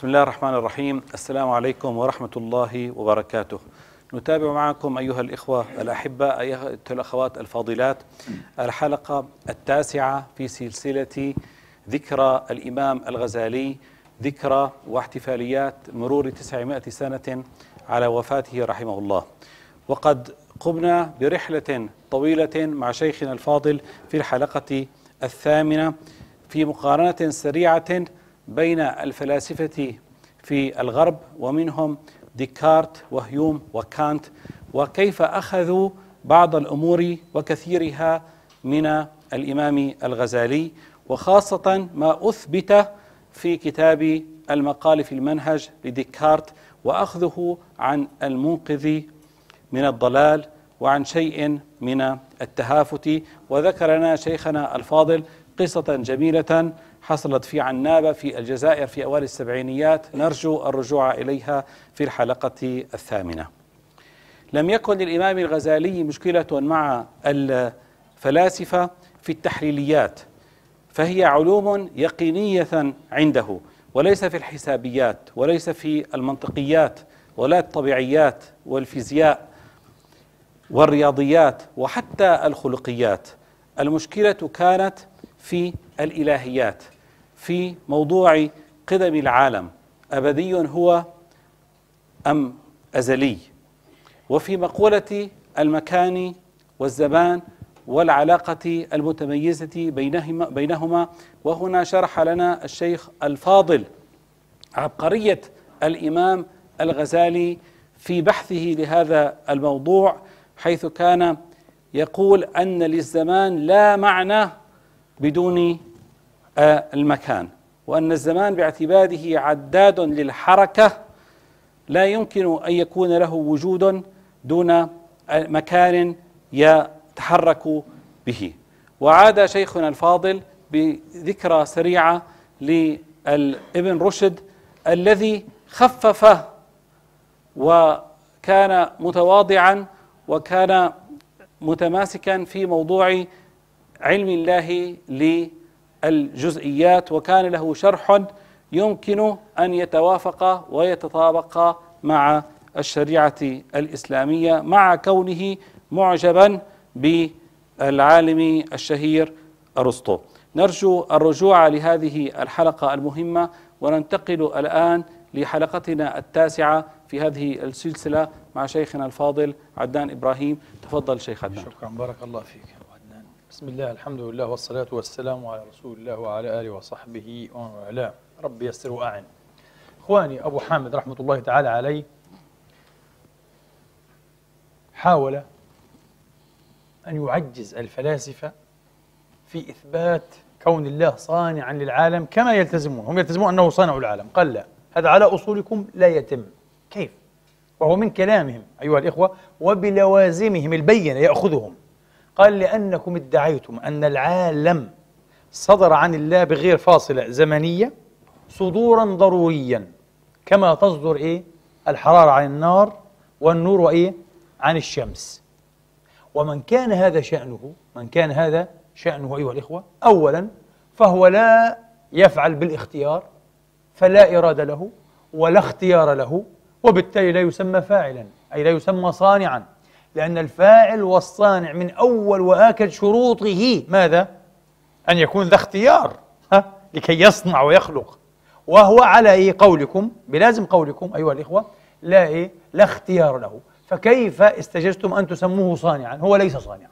بسم الله الرحمن الرحيم. السلام عليكم ورحمة الله وبركاته. نتابع معكم أيها الإخوة الأحبة، أيها الأخوات الفاضلات، الحلقة التاسعة في سلسلة ذكرى الإمام الغزالي، ذكرى واحتفاليات مرور 900 سنة على وفاته رحمه الله. وقد قمنا برحلة طويلة مع شيخنا الفاضل في الحلقة الثامنة في مقارنة سريعة بين الفلاسفة في الغرب، ومنهم ديكارت وهيوم وكانت، وكيف أخذوا بعض الأمور وكثيرها من الإمام الغزالي، وخاصة ما أثبت في كتاب المقال في المنهج لديكارت، وأخذه عن المنقذ من الضلال وعن شيء من التهافت. وذكر لنا شيخنا الفاضل قصة جميلة حصلت في عنابة في الجزائر في أوائل السبعينيات، نرجو الرجوع إليها في الحلقة الثامنة. لم يكن للإمام الغزالي مشكلة مع الفلاسفة في التحليليات، فهي علوم يقينية عنده، وليس في الحسابيات، وليس في المنطقيات، ولا الطبيعيات والفيزياء والرياضيات وحتى الخلقيات. المشكلة كانت في الإلهيات، في موضوع قدم العالم، أبدي هو أم أزلي، وفي مقولة المكان والزمان والعلاقة المتميزة بينهما. وهنا شرح لنا الشيخ الفاضل عبقرية الإمام الغزالي في بحثه لهذا الموضوع، حيث كان يقول أن للزمان لا معنى بدون المكان، وأن الزمان باعتباره عداد للحركة لا يمكن أن يكون له وجود دون مكان يتحرك به. وعاد شيخنا الفاضل بذكرى سريعة لابن رشد الذي خفف وكان متواضعا وكان متماسكا في موضوع علم الله للجزئيات، وكان له شرح يمكن أن يتوافق ويتطابق مع الشريعة الإسلامية، مع كونه معجبا بالعالم الشهير أرسطو. نرجو الرجوع لهذه الحلقة المهمة، وننتقل الآن لحلقتنا التاسعة في هذه السلسلة مع شيخنا الفاضل عدنان إبراهيم. تفضل شيخ عدنان. شكرا، بارك الله فيك عدنان. بسم الله، الحمد لله، والصلاة والسلام على رسول الله وعلى آله وصحبه ومن والاه. ربي يسر وأعن. إخواني، أبو حامد رحمة الله تعالى عليه حاول أن يعجز الفلاسفة في إثبات كون الله صانعا للعالم كما يلتزمون. هم يلتزمون أنه صانع العالم، قال لا، هذا على أصولكم لا يتم. كيف؟ وهو من كلامهم أيها الإخوة وبلوازمهم البينة يأخذهم. قال لأنكم ادعيتم أن العالم صدر عن الله بغير فاصلة زمنية صدورا ضروريا، كما تصدر الحرارة عن النار والنور عن الشمس. ومن كان هذا شأنه، من كان هذا شأنه أيها الإخوة، أولا فهو لا يفعل بالاختيار، فلا إرادة له ولا اختيار له، وبالتالي لا يسمى فاعلا، أي لا يسمى صانعا، لأن الفاعل والصانع من أول وآكد شروطه ماذا؟ أن يكون ذا اختيار لكي يصنع ويخلق. وهو على قولكم، بلازم قولكم أيها الإخوة، لا اختيار له. فكيف استجزتم أن تسموه صانعا؟ هو ليس صانعا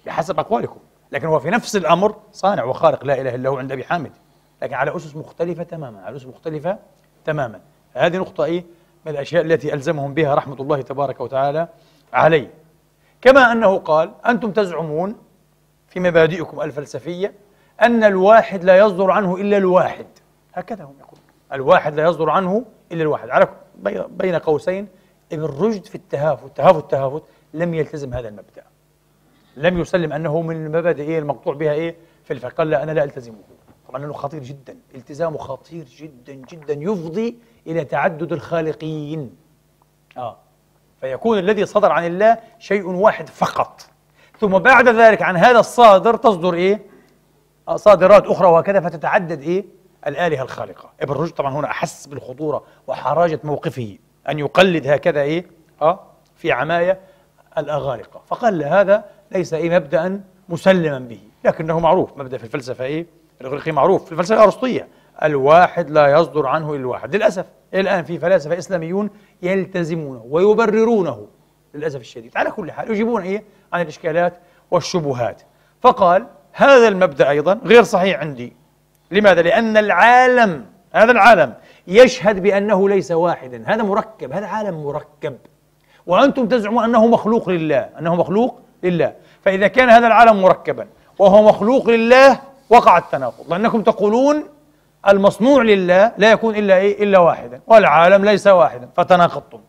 بحسب أقوالكم، لكن هو في نفس الأمر صانع وخالق، لا إله إلا هو عند أبي حامد، لكن على أسس مختلفة تماما، على أسس مختلفة تماما. هذه نقطة من الأشياء التي ألزمهم بها رحمة الله تبارك وتعالى عليه. كما أنه قال: أنتم تزعمون في مبادئكم الفلسفية أن الواحد لا يصدر عنه إلا الواحد، هكذا هم يقولون، الواحد لا يصدر عنه إلا الواحد. على بين قوسين ابن رشد في التهافت لم يلتزم هذا المبدأ، لم يسلم أنه من المبادئ المقطوع بها في الفقه. قال لا، أنا لا ألتزمه. طبعا أنه خطير جدا، التزامه خطير جدا جدا، يفضي إلى تعدد الخالقين. فيكون الذي صدر عن الله شيء واحد فقط، ثم بعد ذلك عن هذا الصادر تصدر صادرات أخرى، وهكذا فتتعدد الآلهة الخالقة. ابن رشد طبعا هنا أحس بالخطورة وحراجة موقفه أن يقلد هكذا في عماية الأغارقة، فقال لا، هذا ليس مبدأ مسلما به، لكنه معروف مبدأ في الفلسفة الإغريقية، معروف في الفلسفة الأرسطية، الواحد لا يصدر عنه إلا الواحد. للأسف الآن في فلاسفة إسلاميون يلتزمونه ويبررونه للأسف الشديد، على كل حال يجيبون عن الإشكالات والشبهات. فقال هذا المبدأ أيضا غير صحيح عندي. لماذا؟ لأن هذا العالم يشهد بأنه ليس واحدا، هذا مركب، هذا عالم مركب، وأنتم تزعمون أنه مخلوق لله، فإذا كان هذا العالم مركبا وهو مخلوق لله وقع التناقض، لأنكم تقولون المصنوع لله لا يكون إلا واحدا، والعالم ليس واحدا، فتناقضتم.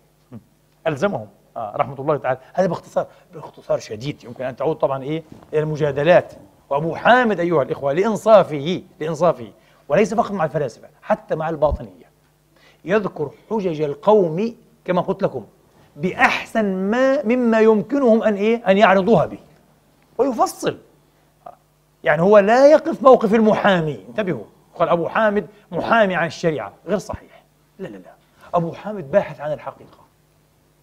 ألزمهم رحمة الله تعالى. هذا باختصار شديد، يمكن أن تعود طبعا إلى المجادلات. وأبو حامد أيها الإخوة لإنصافه وليس فقط مع الفلاسفة، حتى مع الباطنية، يذكر حجج القوم كما قلت لكم بأحسن مما يمكنهم أن يعرضوها به، ويفصل. يعني هو لا يقف موقف المحامي، انتبهوا، قال أبو حامد محامي عن الشريعة، غير صحيح. لا، أبو حامد باحث عن الحقيقة،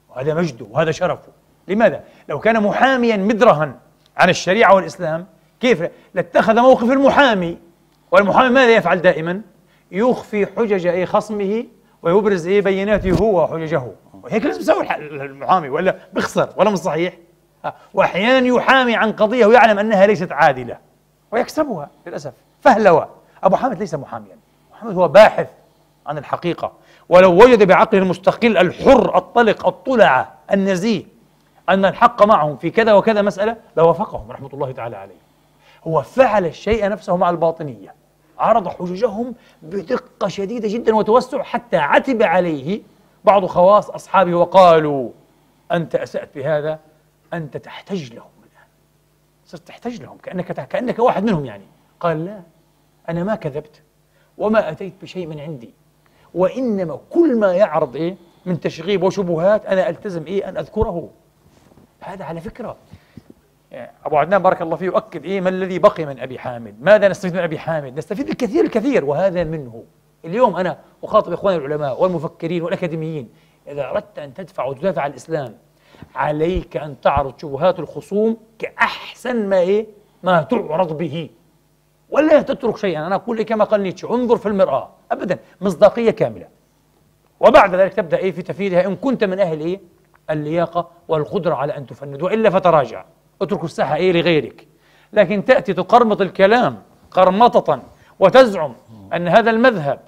وهذا مجده وهذا شرفه. لماذا؟ لو كان محاميا مدرها عن الشريعة والإسلام كيف لاتخذ موقف المحامي؟ والمحامي ماذا يفعل دائما؟ يخفي حجج خصمه ويبرز بيناته هو وحججه، وهيك لازم يسوي المحامي، ولا بخسر، ولا مش صحيح؟ وأحيانا يحامي عن قضية ويعلم أنها ليست عادلة ويكسبها للأسف فهلوى. أبو حامد ليس محاميا، محمد هو باحث عن الحقيقة، ولو وجد بعقله المستقل الحر الطلق الطلعة النزيه أن الحق معهم في كذا وكذا مسألة لوافقهم رحمة الله تعالى عليه. هو فعل الشيء نفسه مع الباطنية، عرض حججهم بدقة شديدة جدا وتوسع، حتى عتب عليه بعض خواص أصحابه وقالوا أنت أسأت بهذا، أنت تحتج لهم الآن، صرت تحتج لهم كأنك واحد منهم يعني. قال لا، أنا ما كذبت وما أتيت بشيء من عندي، وإنما كل ما يعرض من تشغيب وشبهات أنا ألتزم أن أذكره. هذا على فكرة أبو عدنان بارك الله فيه يؤكد ما الذي بقي من أبي حامد؟ ماذا نستفيد من أبي حامد؟ نستفيد الكثير، وهذا منه. اليوم أنا أخاطب إخواني العلماء والمفكرين والأكاديميين، إذا أردت أن تدفع وتدافع عن الإسلام عليك أن تعرض شبهات الخصوم كأحسن ما تعرض به، ولا تترك شيئا. أنا أقول لك كما قال نيتشه، انظر في المرآة، أبدا، مصداقية كاملة، وبعد ذلك تبدأ في تفيدها إن كنت من أهل اللياقة والقدرة على أن تفند، وإلا فتراجع، اترك الساحة لغيرك. لكن تأتي تقرمط الكلام قرمطة وتزعم أن هذا المذهب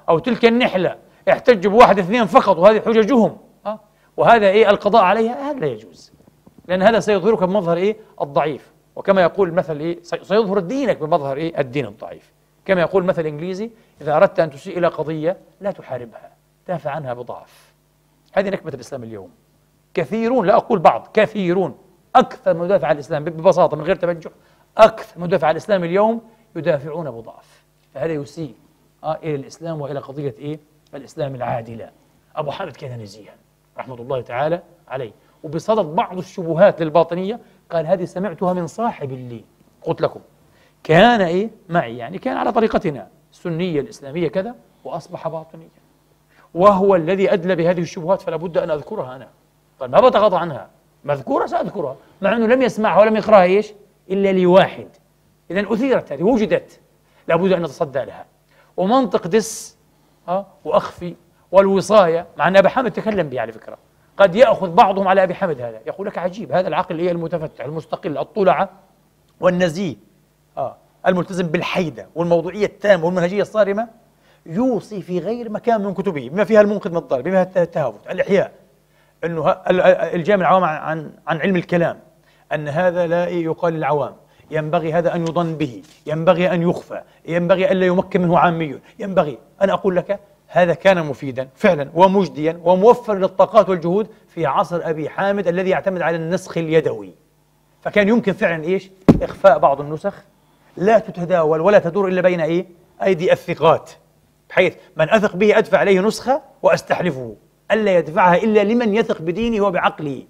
أو تلك النحلة يحتج بواحد اثنين فقط وهذه حججهم وهذا القضاء عليها، هذا لا يجوز، لأن هذا سيظهرك بمظهر الضعيف، وكما يقول المثل سيظهر دينك بمظهر الدين الضعيف. كما يقول المثل الإنجليزي، إذا أردت أن تسيء إلى قضية لا تحاربها، دافع عنها بضعف. هذه نكبة الإسلام اليوم. كثيرون، لا أقول بعض، كثيرون، أكثر من يدافع عن الإسلام ببساطة من غير تبجح، أكثر من يدافع عن الإسلام اليوم يدافعون بضعف، فهذا يسيء إلى الإسلام وإلى قضية الإسلام العادلة. أبو حامد كان نزيها رحمة الله تعالى عليه، وبصدد بعض الشبهات للباطنية قال هذه سمعتها من صاحب لي، قلت لكم كان معي، يعني كان على طريقتنا السنية الإسلامية كذا، وأصبح باطنيا، وهو الذي أدلى بهذه الشبهات، فلا بد أن أذكرها أنا. قال ما بتغاضى عنها، مذكورة سأذكرها، مع أنه لم يسمعها ولم يقرأها إلا لواحد. إذن أثيرت هذه، وجدت، لا بد أن نتصدى لها. ومنطق دس وأخفي والوصاية، مع أن أبي حامد تكلم به على فكرة، قد يأخذ بعضهم على أبي حامد هذا، يقول لك عجيب، هذا العقل المتفتح المستقل الطلعة والنزيه الملتزم بالحيدة والموضوعية التامة والمنهجية الصارمة، يوصي في غير مكان من كتبه بما فيها المنقذ من الضال، بما فيها التهافت، الإحياء، أنه الجامع العوام عن علم الكلام، أن هذا لا يقال للعوام، ينبغي هذا أن يضن به، ينبغي أن يخفى، ينبغي ألا يمكن منه عامي، ينبغي. أنا أقول لك هذا كان مفيدا فعلا ومجديا وموفر للطاقات والجهود في عصر أبي حامد الذي يعتمد على النسخ اليدوي، فكان يمكن فعلا إخفاء بعض النسخ لا تتداول ولا تدور إلا بين أيدي الثقات، بحيث من أثق به أدفع عليه نسخة وأستحلفه ألا يدفعها إلا لمن يثق بدينه وبعقله.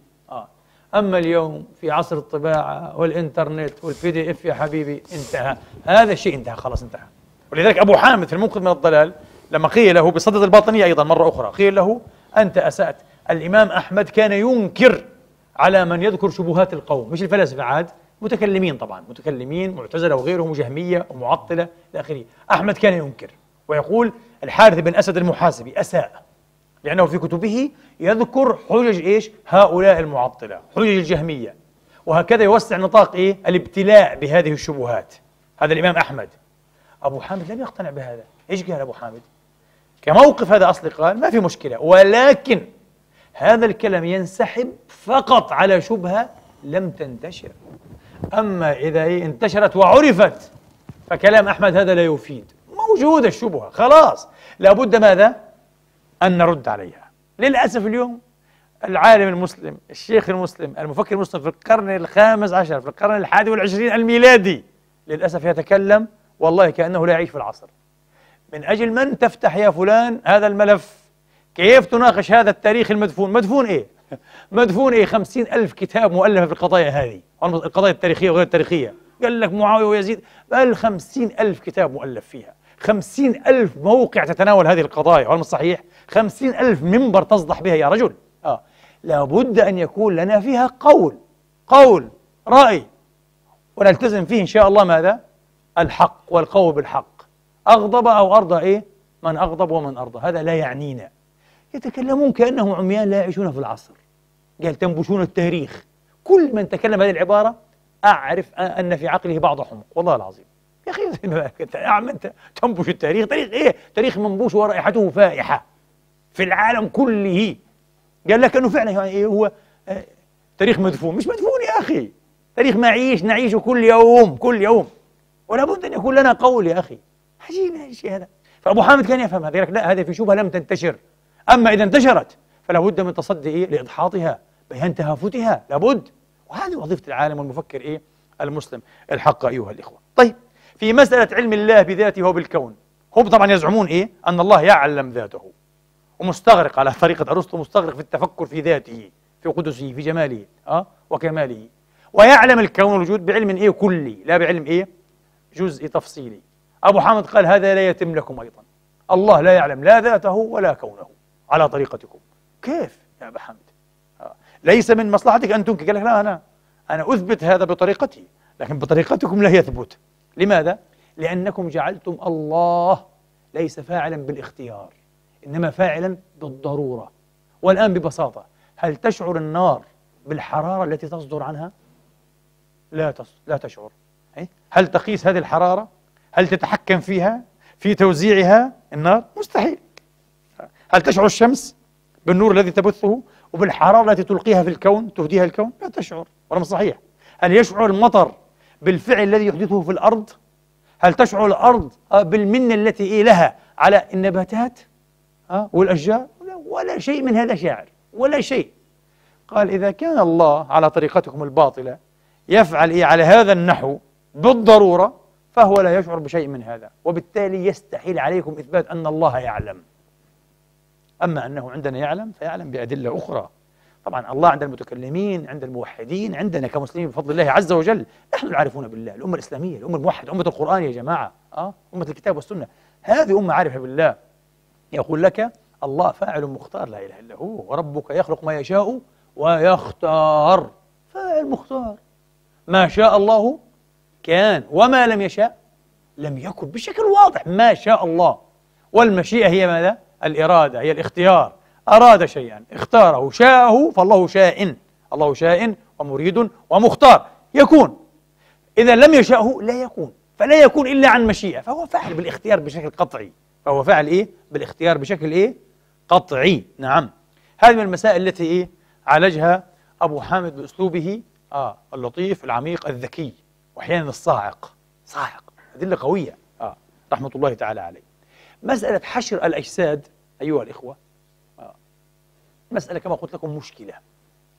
أما اليوم في عصر الطباعة والإنترنت والPDF يا حبيبي، انتهى هذا الشيء، انتهى خلاص، انتهى. ولذلك أبو حامد في المنقذ من الضلال لما قيل له بصدد الباطنية أيضا مرة أخرى، قيل له أنت أسأت. الإمام أحمد كان ينكر على من يذكر شبهات القوم، مش الفلاسفة عاد، متكلمين طبعا، متكلمين معتزلة وغيرهم وجهمية ومعطلة إلى آخره. أحمد كان ينكر ويقول الحارث بن أسد المحاسبي أساء، لأنه في كتبه يذكر حجج إيش؟ هؤلاء المعطلة، حجج الجهمية، وهكذا يوسع نطاق إيه؟ الابتلاء بهذه الشبهات. هذا الإمام أحمد. أبو حامد لم يقتنع بهذا. إيش قال أبو حامد؟ كموقف هذا أصلي قال ما في مشكلة، ولكن هذا الكلام ينسحب فقط على شبهة لم تنتشر. أما إذا انتشرت وعرفت فكلام أحمد هذا لا يفيد. موجودة الشبهة خلاص، لابد ماذا؟ أن نرد عليها. للأسف اليوم العالم المسلم، الشيخ المسلم، المفكر المسلم في القرن الخامس عشر، في القرن الحادي والعشرين الميلادي، للأسف يتكلم والله كأنه لا يعيش في العصر. من أجل من تفتح يا فلان هذا الملف؟ كيف تناقش هذا التاريخ المدفون؟ مدفون إيه؟ مدفون إيه؟ 50,000 كتاب مؤلفة في القضايا هذه، القضايا التاريخية وغير التاريخية. قال لك معاوية ويزيد، بل 50,000 كتاب مؤلف فيها، 50,000 موقع تتناول هذه القضايا، وهذا صحيح؟ 50,000 منبر تصدح بها يا رجل. لابد أن يكون لنا فيها قول رأي، ونلتزم فيه إن شاء الله ماذا؟ الحق والقول بالحق. أغضب أو أرضى إيه؟ من أغضب ومن أرضى، هذا لا يعنينا. يتكلمون كأنهم عميان لا يعيشون في العصر. قال تنبشون التاريخ. كل من تكلم هذه العبارة أعرف أن في عقله بعض حمق، والله العظيم. يا أخي أنت أعمى، أنت تنبش التاريخ. تاريخ إيه؟ تاريخ منبوش ورائحته فائحة في العالم كله. قال لك أنه فعلا يعني إيه هو تاريخ مدفون. مش مدفون يا أخي، تاريخ نعيشه كل يوم، ولا بد أن يكون لنا قول يا أخي. عجيب هذا الشيء هذا. فأبو حامد كان يفهم هذا، لا هذه في شبهة لم تنتشر، أما إذا انتشرت فلا بد من تصدي إيه؟ لإدحاضها، بيان تهافتها، لابد. وهذه وظيفة العالم والمفكر إيه؟ المسلم الحق أيها الإخوة. طيب، في مسألة علم الله بذاته وبالكون، هم طبعا يزعمون إيه؟ أن الله يعلم ذاته، ومستغرق على طريقة أرسطو، مستغرق في التفكر في ذاته، في قدسه، في جماله وكماله، ويعلم الكون والوجود بعلم إيه؟ كلي، لا بعلم إيه؟ جزء تفصيلي. أبو حامد قال هذا لا يتم لكم أيضا، الله لا يعلم لا ذاته ولا كونه على طريقتكم. كيف يا أبا حامد؟ ليس من مصلحتك أن تنكر. قال لك لا، أنا أثبت هذا بطريقتي، لكن بطريقتكم لا يثبت. لماذا؟ لأنكم جعلتم الله ليس فاعلا بالاختيار، إنما فاعلا بالضرورة. والآن ببساطة، هل تشعر النار بالحرارة التي تصدر عنها؟ لا تشعر. هل تقيس هذه الحرارة؟ هل تتحكم فيها؟ في توزيعها النار؟ مستحيل. هل تشعر الشمس بالنور الذي تبثه وبالحرارة التي تلقيها في الكون، تهديها الكون؟ لا تشعر. ولا صحيح؟ هل يشعر المطر بالفعل الذي يحدثه في الأرض؟ هل تشعر الأرض بالمنة التي لها على النباتات والأشجار؟ ولا شيء من هذا شاعر، ولا شيء. قال إذا كان الله على طريقتكم الباطلة يفعل على هذا النحو بالضرورة، فهو لا يشعر بشيء من هذا، وبالتالي يستحيل عليكم إثبات أن الله يعلم. أما أنه عندنا يعلم فيعلم بأدلة أخرى. طبعا الله عند المتكلمين، عند الموحدين، عندنا كمسلمين بفضل الله عز وجل، نحن العارفون بالله، الأمة الإسلامية، الأمة الموحدة، أمة القرآن يا جماعة، أمة الكتاب والسنة، هذه أمة عارفة بالله. يقول لك الله فاعل مختار، لا إله إلا هو، وربك يخلق ما يشاء ويختار. فاعل مختار، ما شاء الله كان، وما لم يشاء لم يكن، بشكل واضح. ما شاء الله، والمشيئة هي ماذا؟ الإرادة، هي الاختيار. أراد شيئا اختاره، شاءه، فالله شاء، الله شاء ومريد ومختار، يكون. إذا لم يشاءه لا يكون، فلا يكون إلا عن مشيئة، فهو فاعل بالاختيار بشكل قطعي. فهو فاعل بالاختيار بشكل قطعي. نعم. هذه من المسائل التي عالجها أبو حامد بأسلوبه اللطيف العميق الذكي، وأحيانا الصاعق، أدلة قوية رحمة الله تعالى عليه. مسألة حشر الأجساد أيها الإخوة، مسألة كما قلت لكم مشكلة،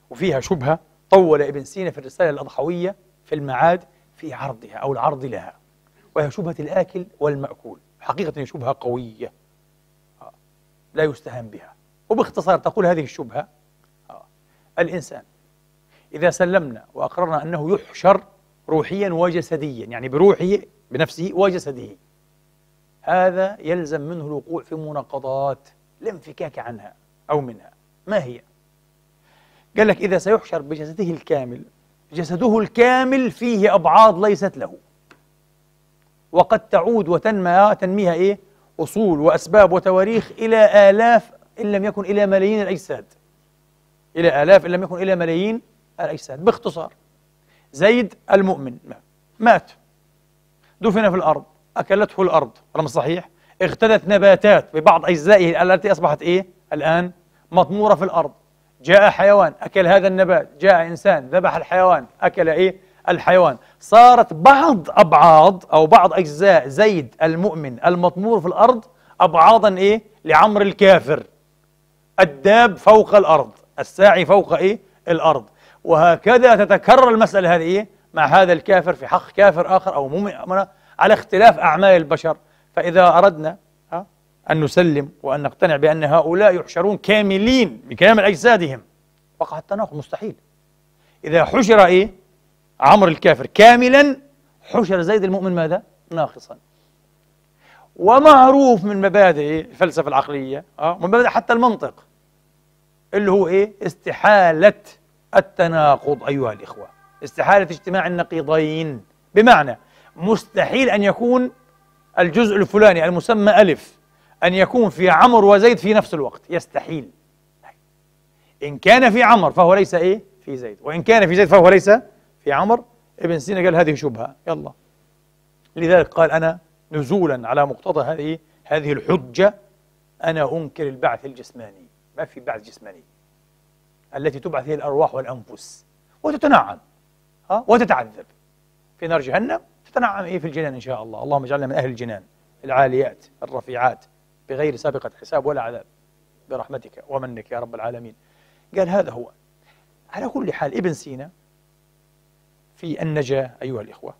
وفيها شبهة. طول ابن سينا في الرسالة الأضحوية في المعاد في عرضها أو العرض لها، وهي شبهة الآكل والمأكول. حقيقة هي شبهة قوية لا يستهان بها. وباختصار تقول هذه الشبهة الإنسان إذا سلمنا وأقررنا أنه يحشر روحيا وجسديا، يعني بروحه بنفسه وجسده، هذا يلزم منه الوقوع في مناقضات لا انفكاك عنها أو منها. ما هي؟ قال لك إذا سيحشر بجسده الكامل، جسده الكامل فيه أبعاض ليست له، وقد تعود وتنمى تنميها إيه؟ أصول وأسباب وتواريخ إلى آلاف إن لم يكن إلى ملايين الأجساد، إلى آلاف إن لم يكن إلى ملايين الأجساد. باختصار، زيد المؤمن مات، دفن في الأرض، أكلته الأرض، رمز صحيح، اغتدت نباتات ببعض أجزائه التي أصبحت إيه؟ الآن مطمورة في الأرض، جاء حيوان أكل هذا النبات، جاء إنسان ذبح الحيوان أكل إيه؟ الحيوان. صارت بعض أبعاض أو بعض أجزاء زيد المؤمن المطمور في الأرض أبعاضا إيه؟ لعمر الكافر، الداب فوق الأرض، الساعي فوق إيه؟ الأرض. وهكذا تتكرر المسألة هذه إيه؟ مع هذا الكافر في حق كافر آخر أو مؤمن، على اختلاف أعمال البشر. فإذا أردنا أن نسلم وأن نقتنع بأن هؤلاء يحشرون كاملين بكامل أجسادهم، وقع التناقض مستحيل. إذا حشر إيه؟ عمر الكافر كاملا، حشر زيد المؤمن ماذا؟ ناقصا. ومعروف من مبادئ الفلسفة العقلية ومن مبادئ حتى المنطق اللي هو إيه؟ استحالة التناقض أيها الإخوة، استحالة اجتماع النقيضين. بمعنى مستحيل أن يكون الجزء الفلاني المسمى ألف أن يكون في عمر وزيد في نفس الوقت، يستحيل. إن كان في عمر فهو ليس إيه؟ في زيد، وإن كان في زيد فهو ليس في عمر. ابن سينا قال هذه شبهة، يلا. لذلك قال أنا نزولا على مقتضى هذه الحجة أنا أنكر البعث الجسماني. ما في بعث جسماني، التي تبعث هي الأرواح والأنفس وتتنعم وتتعذب في نار جهنم، تتنعم إيه؟ في الجنان إن شاء الله. اللهم اجعلنا من أهل الجنان العاليات الرفيعات بغير سابقة حساب ولا عذاب برحمتك ومنك يا رب العالمين. قال هذا هو. على كل حال ابن سينا في النجاة أيها الإخوة،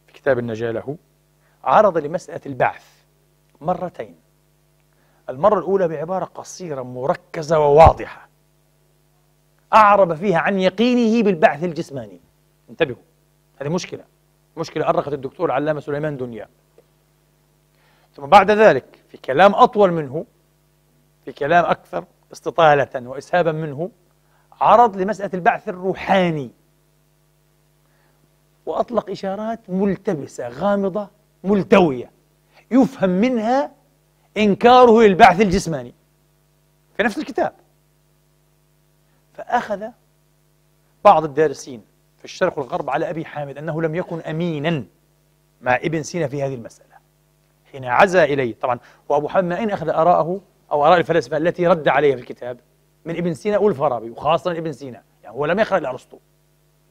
في كتاب النجاة له، عرض لمسألة البعث مرتين. المرة الأولى بعبارة قصيرة مركزة وواضحة، أعرب فيها عن يقينه بالبعث الجسماني. انتبهوا، هذه مشكلة أرقت الدكتور العلامة سليمان دنيا. ثم بعد ذلك في كلام أطول منه، في كلام أكثر استطالة وإسهابا منه، عرض لمسألة البعث الروحاني، وأطلق إشارات ملتبسة غامضة ملتوية يفهم منها إنكاره للبعث الجسماني في نفس الكتاب. فأخذ بعض الدارسين في الشرق والغرب على أبي حامد أنه لم يكن أمينا مع ابن سينا في هذه المسألة حين عزا إليه. طبعا وأبو حامد من أين أخذ آراءه أو آراء الفلاسفة التي رد عليها في الكتاب؟ من ابن سينا والفارابي، وخاصة ابن سينا. يعني هو لم يقرأ لأرسطو،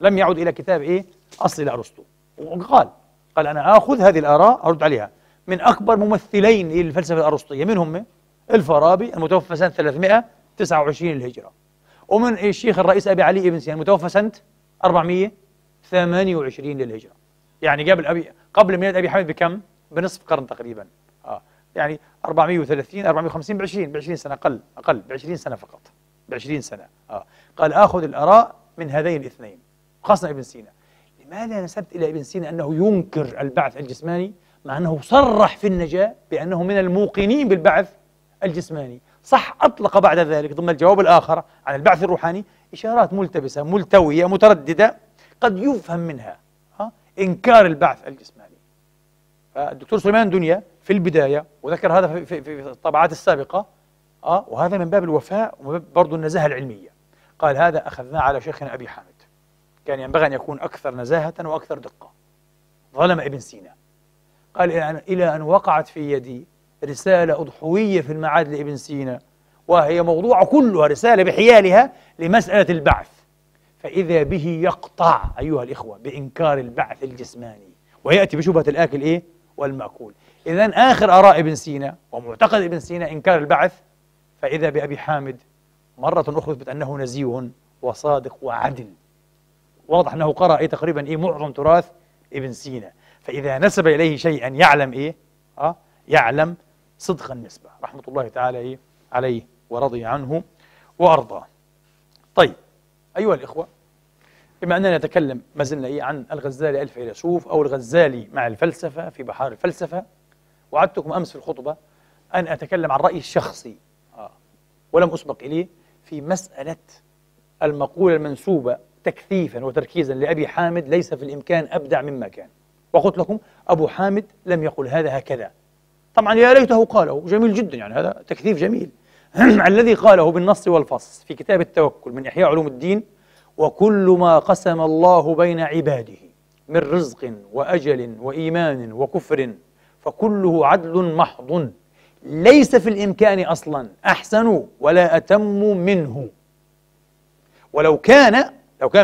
لم يعد إلى كتاب إيه؟ أصلي لأرسطو، وقال أنا آخذ هذه الآراء أرد عليها من أكبر ممثلين للفلسفة الأرسطية، منهم الفارابي المتوفى سنة 329 للهجرة، ومن الشيخ الرئيس أبي علي ابن سينا المتوفى سنة 428 للهجرة. يعني قبل ميلاد أبي حامد بكم؟ بنصف قرن تقريبا. يعني 430 450 ب 20 سنة، أقل ب 20 سنة فقط، ب 20 سنة. قال آخذ الآراء من هذين الاثنين، خاصة ابن سينا. لماذا نسبت إلى ابن سينا أنه ينكر البعث الجسماني مع أنه صرح في النجاة بأنه من الموقنين بالبعث الجسماني؟ صح، أطلق بعد ذلك ضمن الجواب الآخر عن البعث الروحاني إشارات ملتبسة ملتوية مترددة قد يفهم منها إنكار البعث الجسماني. فالدكتور سليمان دنيا في البداية، وذكر هذا في الطبعات السابقة، وهذا من باب الوفاء ومن باب برضو النزاهة العلمية، قال هذا أخذناه على شيخنا أبي حامد، كان ينبغي أن يكون أكثر نزاهة وأكثر دقة. ظلم ابن سينا. قال إلى أن وقعت في يدي رسالة أضحوية في المعاد لابن سينا، وهي موضوع كلها رسالة بحيالها لمسألة البعث، فإذا به يقطع أيها الإخوة بإنكار البعث الجسماني، ويأتي بشبهة الآكل إيه؟ والمأكول. إذن آخر آراء ابن سينا ومعتقد ابن سينا إنكار البعث، فإذا بأبي حامد مرة أخرى يثبت أنه نزيه وصادق وعدل. واضح أنه قرأ تقريبا معظم تراث ابن سينا، فإذا نسب إليه شيئا يعلم يعلم صدق النسبة، رحمة الله تعالى عليه ورضي عنه وأرضاه. طيب أيها الإخوة، بما أننا نتكلم ما زلنا عن الغزالي الفيلسوف أو الغزالي مع الفلسفة في بحار الفلسفة، وعدتكم أمس في الخطبة أن أتكلم عن رأيي الشخصي ولم أسبق إليه في مسألة المقولة المنسوبة تكثيفا وتركيزا لأبي حامد ليس في الإمكان أبدع مما كان. وقلت لكم أبو حامد لم يقل هذا هكذا، طبعا يا ليته قاله، جميل جدا، يعني هذا تكثيف جميل. الذي قاله بالنص والفصل في كتاب التوكل من إحياء علوم الدين: وكل ما قسم الله بين عباده من رزق وأجل وإيمان وكفر فكله عدل محض، ليس في الإمكان أصلا أحسن ولا أتم منه. ولو كان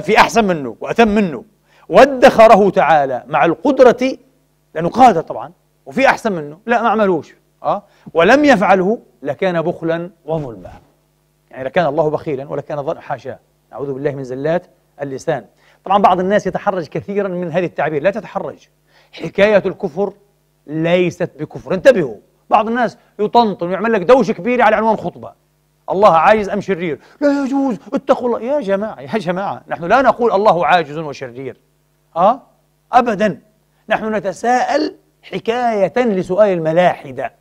في أحسن منه وأتم منه وادخره تعالى مع القدرة، لأنه قادر طبعا وفي أحسن منه، لا ما عملوش ولم يفعله لكان بخلا وظلما، يعني لكان الله بخيلا ولكان ظلما، حاشا، نعوذ بالله من زلات اللسان. طبعا بعض الناس يتحرج كثيرا من هذه التعبير، لا تتحرج، حكاية الكفر ليست بكفر، انتبهوا. بعض الناس يطنطن ويعمل لك دوشة كبيرة على عنوان خطبة: الله عاجز أم شرير؟ لا يجوز، اتقوا الله. يا جماعة نحن لا نقول الله عاجز وشرير أبدا، نحن نتساءل حكاية لسؤال الملاحدة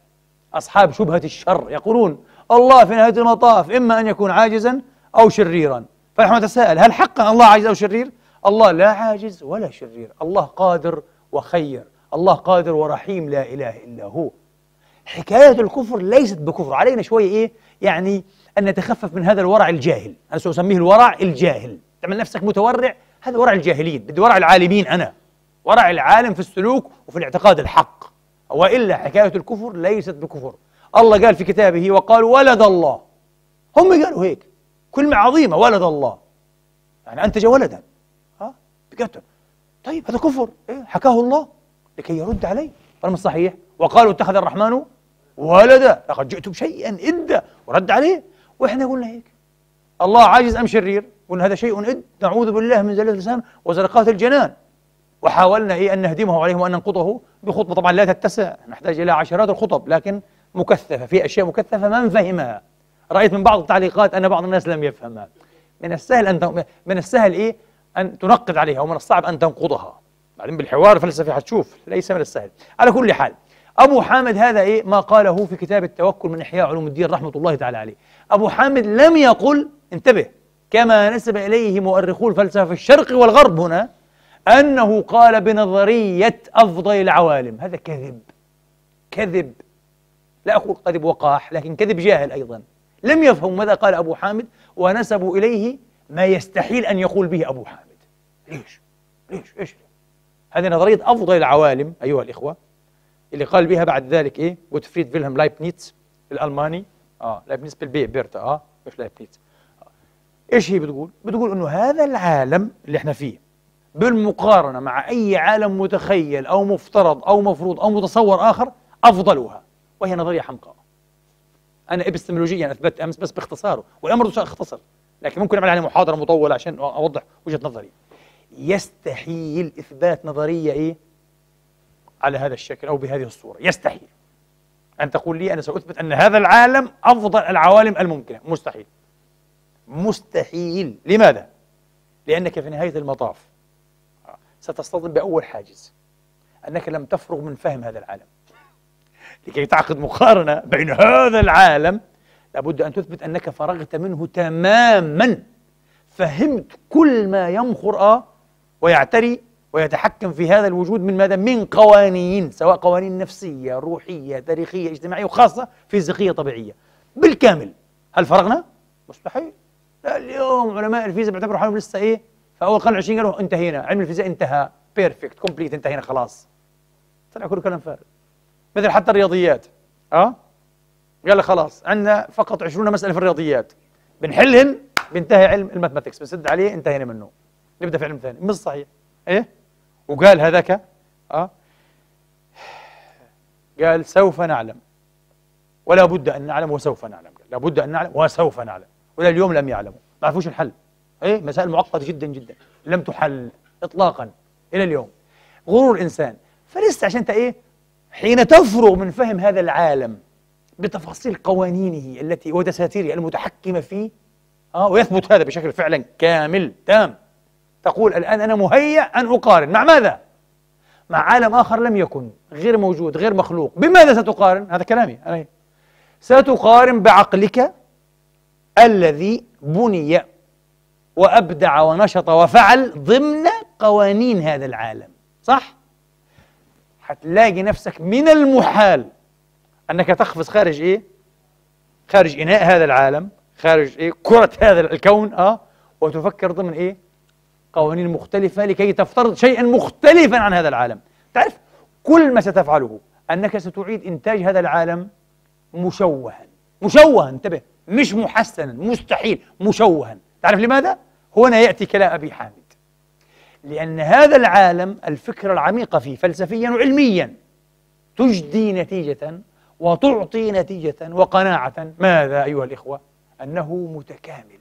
أصحاب شبهة الشر، يقولون الله في نهاية المطاف إما أن يكون عاجزا أو شريرا، فنحن نتساءل هل حقا الله عاجز أو شرير؟ الله لا عاجز ولا شرير، الله قادر وخير، الله قادر ورحيم، لا إله إلا هو. حكاية الكفر ليست بكفر، علينا شوية يعني أن نتخفف من هذا الورع الجاهل، أنا سأسميه الورع الجاهل. تعمل نفسك متورع، هذا ورع الجاهلين، بدي ورع العالمين، أنا ورع العالم في السلوك وفي الاعتقاد الحق، وإلا حكاية الكفر ليست بكفر. الله قال في كتابه: وقالوا ولد الله، هم قالوا هيك كلمة عظيمة، ولد الله، يعني أنتج ولدا، بقتل. طيب هذا كفر، حكاه الله لكي يرد عليه، ولا مش صحيح؟ وقالوا اتخذ الرحمن ولدا لقد جئتم شيئا إدا، ورد عليه. وإحنا قلنا هيك، الله عاجز أم شرير؟ قلنا هذا شيء إد، نعوذ بالله من زلة اللسان وزلقات الجنان. وحاولنا أن نهدمه عليهم وأن ننقضه بخطبة طبعا لا تتسع، نحتاج إلى عشرات الخطب، لكن مكثفة، في أشياء مكثفة من فهمها. رأيت من بعض التعليقات أن بعض الناس لم يفهمها. من السهل أن تنقد عليها، ومن الصعب أن تنقضها. بعدين بالحوار الفلسفي حتشوف ليس من السهل. على كل حال، أبو حامد هذا ما قاله في كتاب التوكل من إحياء علوم الدين رحمة الله تعالى عليه. أبو حامد لم يقل، انتبه، كما نسب إليه مؤرخو الفلسفة في الشرق والغرب هنا، أنه قال بنظرية أفضل العوالم. هذا كذب، لا أقول كذب وقاح، لكن كذب جاهل أيضا. لم يفهم ماذا قال أبو حامد، ونسبوا إليه ما يستحيل أن يقول به أبو حامد. ليش؟ هذه نظرية أفضل العوالم أيها الإخوة، اللي قال بها بعد ذلك غوتفريد فيلهلم لايبنيتس الألماني، لايبنيتس بالبي بيرتا، مش لايبنيتس. إيش هي بتقول إنه هذا العالم اللي إحنا فيه بالمقارنة مع أي عالم متخيل أو مفترض أو مفروض أو متصور آخر أفضلها، وهي نظرية حمقاء. أنا إبستمولوجيا أثبت أمس بس باختصاره، والأمر اختصر، لكن ممكن أعمل عليه محاضرة مطولة عشان أوضح وجهة نظري. يستحيل إثبات نظرية على هذا الشكل أو بهذه الصورة، يستحيل أن تقول لي أنا سأثبت أن هذا العالم أفضل العوالم الممكنة. مستحيل. لماذا؟ لأنك في نهاية المطاف ستصطدم بأول حاجز، أنك لم تفرغ من فهم هذا العالم. لكي تعقد مقارنة بين هذا العالم لابد أن تثبت أنك فرغت منه تماما، فهمت كل ما يمخر ويعتري ويتحكم في هذا الوجود من ماذا؟ من قوانين، سواء قوانين نفسية، روحية، تاريخية، اجتماعية، وخاصة فيزيقية طبيعية بالكامل. هل فرغنا؟ مستحيل. لا، اليوم علماء الفيزياء بيعتبروا حالهم لسه في أول القرن العشرين قالوا انتهينا، علم الفيزياء انتهى، بيرفكت كومبليت، انتهينا خلاص. طلع كله كلام فارغ. مثل حتى الرياضيات، قال لك خلاص عندنا فقط 20 مسألة في الرياضيات، بنحلهن بينتهي علم الماثماتكس، بنسد عليه انتهينا منه، نبدأ في علم ثاني. مش صحيح. وقال هذاك قال سوف نعلم، ولا بد أن نعلم وسوف نعلم، قال لا بد أن نعلم وسوف نعلم، ولا اليوم لم يعلموا، ما عرفوش الحل. مسائل معقدة جدا جدا لم تحل إطلاقا إلى اليوم. غرور الإنسان. فلسه عشان أنت حين تفرغ من فهم هذا العالم بتفاصيل قوانينه التي ودساتيره المتحكمة فيه، ويثبت هذا بشكل فعلا كامل تام، تقول الآن أنا مهيأ أن أقارن مع ماذا؟ مع عالم آخر لم يكن، غير موجود، غير مخلوق. بماذا ستقارن؟ هذا كلامي أنا. ستقارن بعقلك الذي بني وأبدع ونشط وفعل ضمن قوانين هذا العالم، صح؟ حتلاقي نفسك من المحال أنك تقفز خارج إيه؟ خارج إناء هذا العالم، خارج إيه؟ كرة هذا الكون، وتفكر ضمن إيه؟ قوانين مختلفة لكي تفترض شيئا مختلفا عن هذا العالم. تعرف كل ما ستفعله أنك ستعيد إنتاج هذا العالم مشوها، مشوها، انتبه، مش محسنا، مستحيل، مشوها. تعرف لماذا؟ هنا يأتي كلام أبي حامد. لأن هذا العالم الفكرة العميقة فيه فلسفيا وعلميا تجدي نتيجة وتعطي نتيجة وقناعة. ماذا أيها الإخوة؟ أنه متكامل،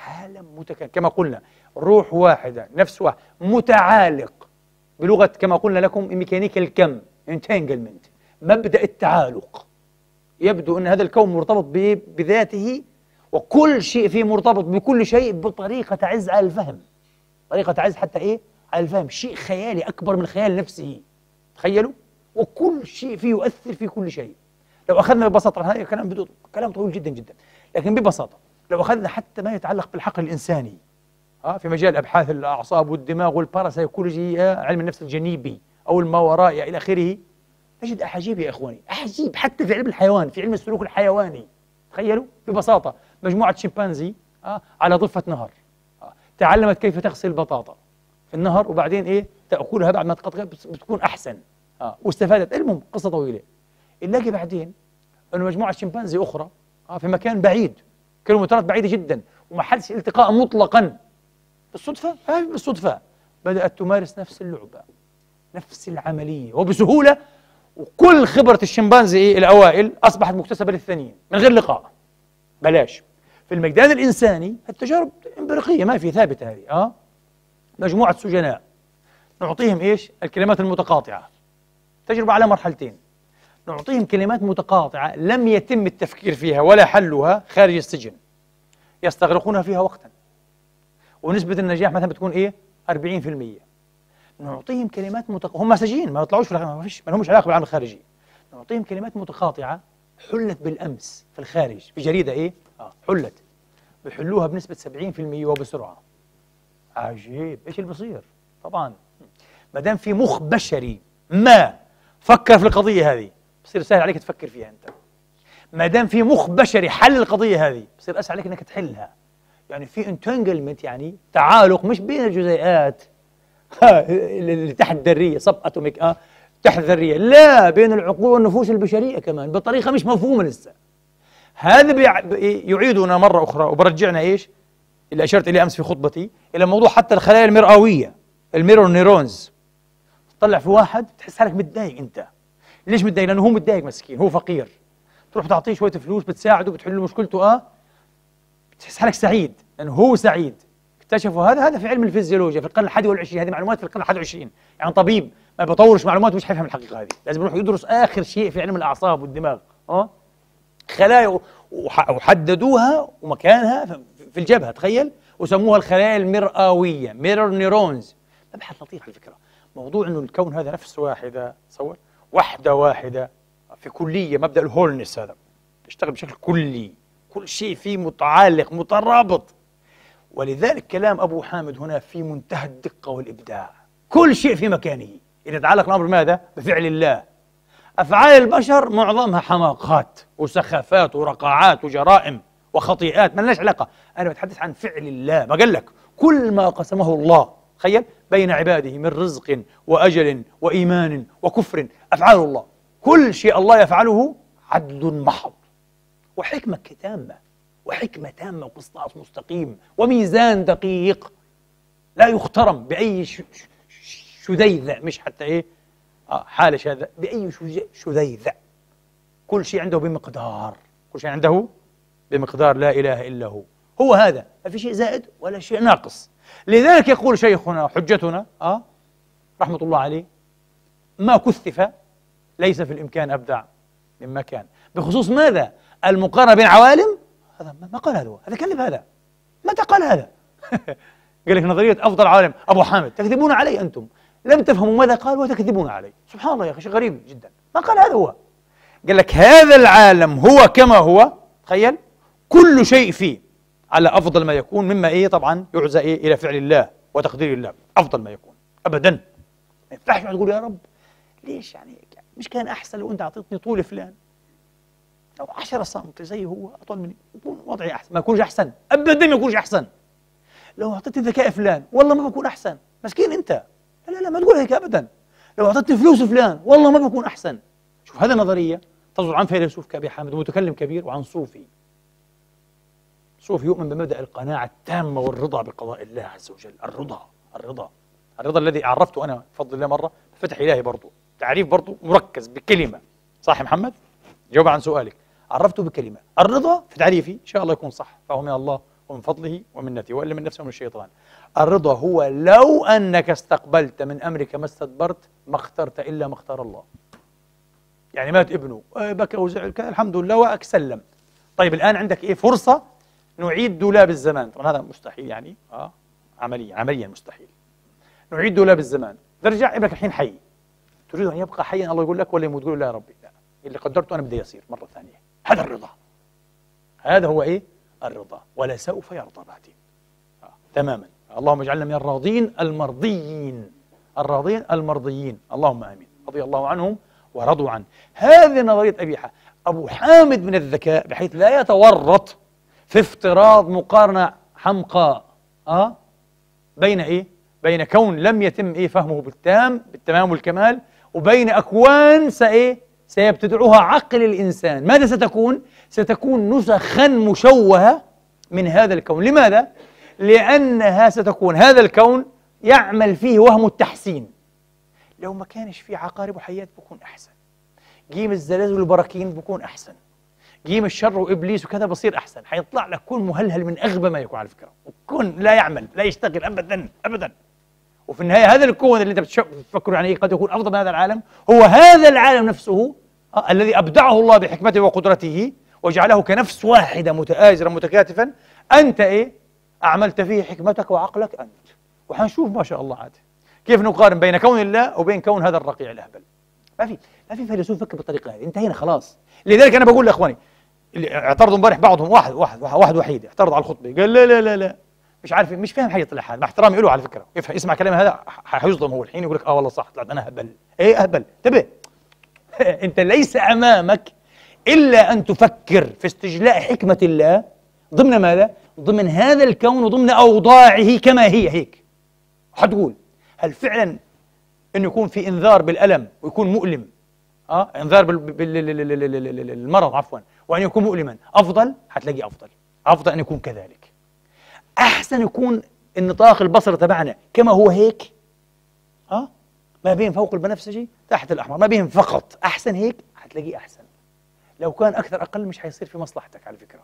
عالم متكامل كما قلنا، روح واحدة، نفس واحد، متعالق بلغة كما قلنا لكم ميكانيكا الكم entanglement، مبدأ التعالق. يبدو أن هذا الكون مرتبط بذاته، وكل شيء فيه مرتبط بكل شيء بطريقة تعز على الفهم، طريقة تعز حتى إيه؟ على الفهم، شيء خيالي أكبر من الخيال نفسه، تخيلوا؟ وكل شيء فيه يؤثر في كل شيء. لو أخذنا ببساطة، هذا كلام طويل جدا جدا، لكن ببساطة لو أخذنا حتى ما يتعلق بالعقل الإنساني في مجال أبحاث الأعصاب والدماغ والباراسايكولوجي، علم النفس الجنيبي أو الماوراء إلى آخره، نجد أحاجيب يا إخواني، أحاجيب حتى في علم الحيوان، في علم السلوك الحيواني. تخيلوا ببساطة مجموعة شمبانزي على ضفة نهر، تعلمت كيف تغسل البطاطا في النهر، وبعدين إيه تأكلها بعد ما تقطعها بتكون أحسن، واستفادت. المهم قصة طويلة. نلاقي بعدين أنه مجموعة شمبانزي أخرى في مكان بعيد، كيلومترات بعيدة جدا، وما حدش التقاء مطلقا، بالصدفة، بالصدفة بدأت تمارس نفس اللعبة، نفس العملية، وبسهولة. وكل خبرة الشمبانزي الأوائل أصبحت مكتسبة للثانيين من غير لقاء. بلاش في الميدان الإنساني التجارب إمبريقية ما في ثابتة هذه. مجموعة سجناء نعطيهم إيش؟ الكلمات المتقاطعة، تجربة على مرحلتين. نعطيهم كلمات متقاطعة لم يتم التفكير فيها ولا حلها خارج السجن، يستغرقونها فيها وقتا، ونسبة النجاح مثلا بتكون إيه؟ 40%. نعطيهم كلمات هم مساجين ما يطلعوش ما لهمش علاقة بالعالم الخارجي. نعطيهم كلمات متقاطعة حلت بالأمس في الخارج في جريدة إيه؟ حلت، بيحلوها بنسبة 70% وبسرعة. عجيب، إيش اللي بصير؟ طبعا ما دام في مخ بشري ما فكر في القضية هذه، بصير سهل عليك تفكر فيها أنت. ما دام في مخ بشري حل القضية هذه، بصير أسهل عليك أنك تحلها. يعني في انتنجلمنت، يعني تعالق مش بين الجزيئات اللي تحت ذرية، صب أتوميك تحت ذرية، لا، بين العقول والنفوس البشرية كمان بطريقة مش مفهومة لسه. هذا يعيدنا مرة أخرى وبرجعنا إيش اللي أشرت إليه أمس في خطبتي، إلى موضوع حتى الخلايا المرئوية، الميرور نيرونز. تطلع في واحد تحس حالك متضايق. أنت ليش متضايق؟ لأنه هو متضايق، مسكين، هو فقير، تروح تعطيه شوية فلوس بتساعده بتحل له مشكلته، بتحس حالك سعيد لأنه هو سعيد. اكتشفوا هذا في علم الفيزيولوجيا في القرن 21. هذه معلومات في القرن 21. يعني طبيب ما بيطورش معلومات مش حيفهم الحقيقة هذه، لازم يروح يدرس آخر شيء في علم الأعصاب والدماغ. خلايا وحددوها ومكانها في الجبهة، تخيل، وسموها الخلايا المرئوية، ميرور نيرونز. مبحث لطيف على فكرة، موضوع إنه الكون هذا نفس واحدة، تصور وحدة واحدة في كلية، مبدأ الهولنس هذا يشتغل بشكل كلي، كل شيء فيه متعلق مترابط. ولذلك كلام أبو حامد هنا في منتهى الدقة والإبداع. كل شيء في مكانه. إذا يتعلق الأمر بماذا؟ بفعل الله. أفعال البشر معظمها حماقات وسخافات ورقاعات وجرائم وخطيئات ما لناش علاقة. أنا بتحدث عن فعل الله. ما قال لك كل ما قسمه الله، تخيل، بين عباده من رزق وأجل وإيمان وكفر، أفعال الله. كل شيء الله يفعله عدل محض وحكمة تامة، وحكمة تامة وقسطاس مستقيم وميزان دقيق لا يخترم بأي شذيذة، مش حتى إيه حالة شاذة، بأي شذيذة. كل شيء عنده بمقدار، كل شيء عنده بمقدار، لا إله إلا هو. هو هذا، ما في شيء زائد ولا شيء ناقص. لذلك يقول شيخنا حجتنا رحمة الله عليه: ما كثف ليس في الإمكان أبدع مما كان. بخصوص ماذا؟ المقارنة بين عوالم. هذا ما قال هذا كذب. هذا متى قال هذا؟ قال لك نظرية أفضل عالم أبو حامد. تكذبون علي أنتم. لم تفهموا ماذا قال وتكذبون عليه. سبحان الله يا أخي، شيء غريب جدا. ما قال هذا هو، قال لك هذا العالم هو كما هو، تخيل، كل شيء فيه على أفضل ما يكون، مما إيه طبعا يعزى إيه إلى فعل الله وتقدير الله، أفضل ما يكون أبدا. ما ينفعش تقول يا رب ليش يعني مش كان أحسن لو أنت أعطيتني طول فلان، لو 10 سم زي هو أطول مني يكون وضعي أحسن. ما يكونش أحسن أبدا، ما يكونش أحسن. لو أعطيتني ذكاء فلان والله ما بكون أحسن. مسكين أنت، لا ما تقول هيك أبدا. لو أعطيتني فلوس فلان والله ما بكون أحسن. شوف هذه نظرية تصدر عن فيلسوف كأبي حامد ومتكلم كبير، وعن صوفي يؤمن بمبدأ القناعة التامة والرضا بقضاء الله عز وجل. الرضا الذي عرفته أنا بفضل الله مرة بفتح إلهي، برضو تعريف برضو مركز بكلمة. صح يا محمد؟ جاوب عن سؤالك. عرفته بكلمة الرضا في تعريفي، إن شاء الله يكون صح، فهو من الله ومن فضله ومنته، وإلا من نفسه ومن الشيطان. الرضا هو لو أنك استقبلت من أمرك ما استدبرت، ما اخترت إلا ما اختار الله. يعني مات ابنه بكى وزعل الحمد لله وأكسلم. طيب الآن عندك إيه؟ فرصة نعيد دولاب الزمان. طبعا هذا مستحيل يعني عمليا مستحيل. نعيد دولاب الزمان، ترجع ابنك الحين حي، تريد أن يبقى حيا، الله يقول لك ولا يموت؟ تقول لا يا ربي لا، اللي قدرته أنا بدي يصير مرة ثانية. هذا الرضا، هذا هو إيه؟ الرضا. ولا سوف يرضى بعدين. تماما. اللهم اجعلنا من الراضين المرضيين، المرضيين، اللهم آمين. رضي الله عنهم ورضوا عنه. هذه نظرية أبو حامد من الذكاء بحيث لا يتورط في افتراض مقارنة حمقاء بين إيه؟ بين كون لم يتم فهمه بالتمام والكمال، وبين أكوان سيبتدعها عقل الإنسان. ماذا ستكون؟ ستكون نسخا مشوهة من هذا الكون. لماذا؟ لأنها ستكون هذا الكون يعمل فيه وهم التحسين. لو ما كانش فيه عقارب وحيات بكون أحسن، جيم الزلازل والبراكين بكون أحسن، جيم الشر وإبليس وكذا بصير أحسن. حيطلع لك كون مهلهل من أغبى ما يكون على فكرة، وكون لا يعمل لا يشتغل أبدا. وفي النهاية هذا الكون اللي أنت بتفكر يعني قد يكون أفضل من هذا العالم، هو هذا العالم نفسه الذي أبدعه الله بحكمته وقدرته وجعله كنفس واحدة متآزرا متكاتفا. أنت أعملت فيه حكمتك وعقلك أنت. وحنشوف ما شاء الله عاد كيف نقارن بين كون الله وبين كون هذا الرقيع الأهبل. ما في فيلسوف يفكر بالطريقة هذه. انتهينا خلاص. لذلك أنا بقول لإخواني اللي اعترضوا امبارح، بعضهم واحد وحيد اعترض على الخطبة، قال لا مش عارف، مش فاهم حاجة. طلع حال مع احترامي له على فكرة، يسمع كلام هذا حيصدم هو الحين، يقول لك والله صح، طلعت أنا أهبل. أهبل؟ انتبه. أنت ليس أمامك إلا أن تفكر في استجلاء حكمة الله ضمن ماذا؟ ضمن هذا الكون وضمن أوضاعه كما هي هيك. حتقول هل فعلا أنه يكون في إنذار بالألم ويكون مؤلم، إنذار بالمرض عفوا، وأن يكون مؤلما أفضل؟ حتلاقي أفضل أن يكون كذلك. أحسن يكون النطاق البصر تبعنا كما هو هيك، ما بين فوق البنفسجي تحت الأحمر، ما بين فقط. أحسن هيك حتلاقيه أحسن. لو كان أكثر أقل مش حيصير في مصلحتك على فكرة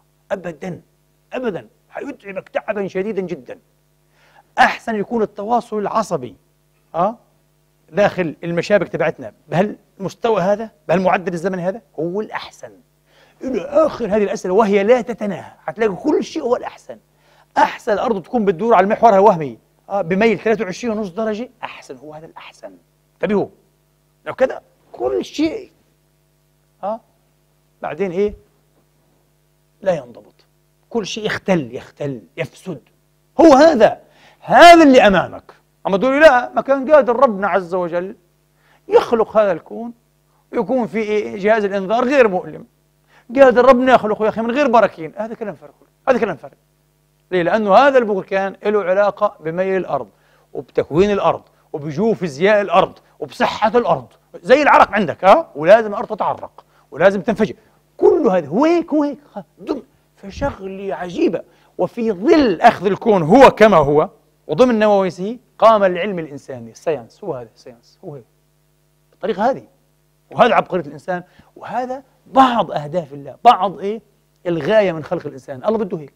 أبدا، حيتعبك تعبا شديدا جدا. أحسن يكون التواصل العصبي داخل المشابك تبعتنا بهالمستوى هذا، بهالمعدل الزمني هذا، هو الأحسن إلى آخر هذه الأسئلة، وهي لا تتناهى. حتلاقي كل شيء هو الأحسن. أحسن الأرض تكون بتدور على محورها الوهمي بميل 23.5 درجة، أحسن هو هذا الأحسن. انتبهوا، لو كذا كل شيء بعدين لا ينضبط، كل شيء يختل يفسد. هو هذا اللي أمامك. أما تقولي لا، ما كان قادر ربنا عز وجل يخلق هذا الكون ويكون في جهاز الإنذار غير مؤلم، قادر ربنا يخلقه يا أخي من غير براكين. هذا كلام فارغ. ليه؟ لأنه هذا البركان له علاقة بميل الأرض وبتكوين الأرض وبجوفيزياء الأرض وبصحة الأرض، زي العرق عندك ولازم الأرض تتعرق ولازم تنفجر. كل هذا هو هيك فشغلة عجيبة. وفي ظل أخذ الكون هو كما هو وضمن نواويسه قام العلم الإنساني، الساينس. هو هيك بالطريقة هذه. وهذا عبقرية الإنسان، وهذا بعض أهداف الله، بعض الغاية من خلق الإنسان. الله بده هيك،